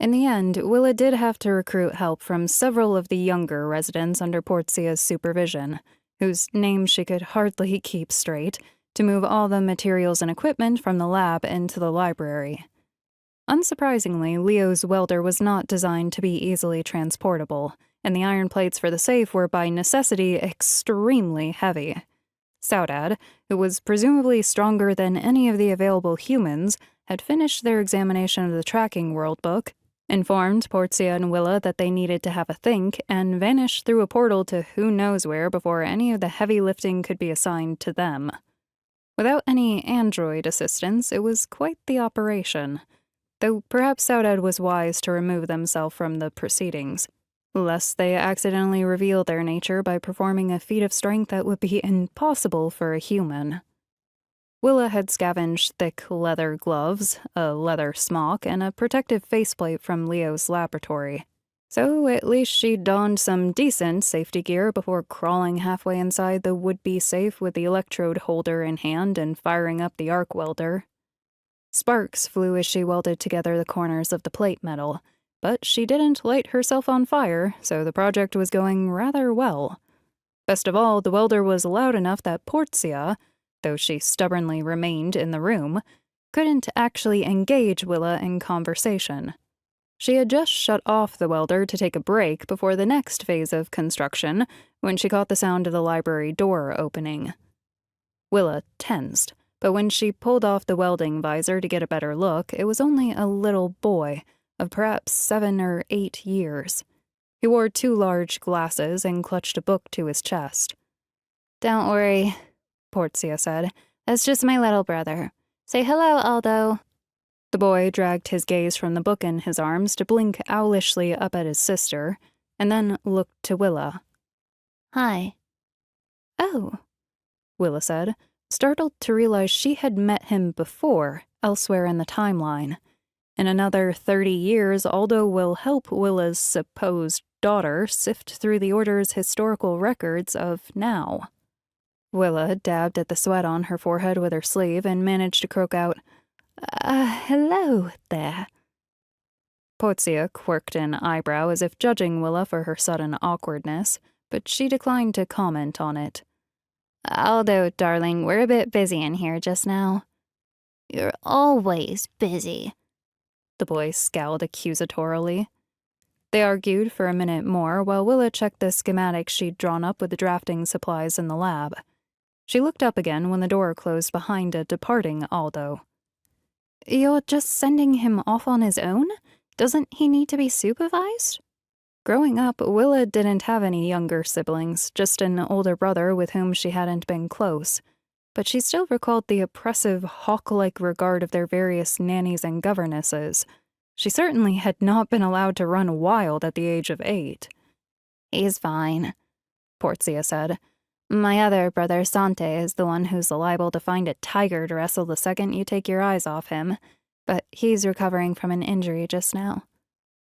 In the end, Willa did have to recruit help from several of the younger residents under Porzia's supervision, whose names she could hardly keep straight, to move all the materials and equipment from the lab into the library. Unsurprisingly, Leo's welder was not designed to be easily transportable, and the iron plates for the safe were by necessity extremely heavy. Saudade, who was presumably stronger than any of the available humans, had finished their examination of the tracking world book, informed Porzia and Willa that they needed to have a think, and vanished through a portal to who knows where before any of the heavy lifting could be assigned to them. Without any android assistance, it was quite the operation, though perhaps Saudade was wise to remove themselves from the proceedings, lest they accidentally reveal their nature by performing a feat of strength that would be impossible for a human. Willa had scavenged thick leather gloves, a leather smock, and a protective faceplate from Leo's laboratory. So at least she donned some decent safety gear before crawling halfway inside the would-be safe with the electrode holder in hand and firing up the arc welder. Sparks flew as she welded together the corners of the plate metal, but she didn't light herself on fire, so the project was going rather well. Best of all, the welder was loud enough that Porzia, though she stubbornly remained in the room, couldn't actually engage Willa in conversation. She had just shut off the welder to take a break before the next phase of construction when she caught the sound of the library door opening. Willa tensed, but when she pulled off the welding visor to get a better look, it was only a little boy of perhaps 7 or 8 years. He wore 2 large glasses and clutched a book to his chest. "Don't worry," Porzia said. "That's just my little brother. Say hello, Aldo." The boy dragged his gaze from the book in his arms to blink owlishly up at his sister, and then looked to Willa. "Hi." "Oh," Willa said, startled to realize she had met him before, elsewhere in the timeline. In another 30 years, Aldo will help Willa's supposed daughter sift through the Order's historical records of now. Willa dabbed at the sweat on her forehead with her sleeve and managed to croak out, "Hello there." Porzia quirked an eyebrow as if judging Willa for her sudden awkwardness, but she declined to comment on it. "Aldo, darling, we're a bit busy in here just now." "You're always busy." The boy scowled accusatorily. They argued for a minute more while Willa checked the schematics she'd drawn up with the drafting supplies in the lab. She looked up again when the door closed behind a departing Aldo. "You're just sending him off on his own? Doesn't he need to be supervised?" Growing up, Willa didn't have any younger siblings, just an older brother with whom she hadn't been close. But she still recalled the oppressive, hawk-like regard of their various nannies and governesses. She certainly had not been allowed to run wild at the age of 8. "He's fine," Porzia said. "My other brother, Sante, is the one who's liable to find a tiger to wrestle the second you take your eyes off him, but he's recovering from an injury just now."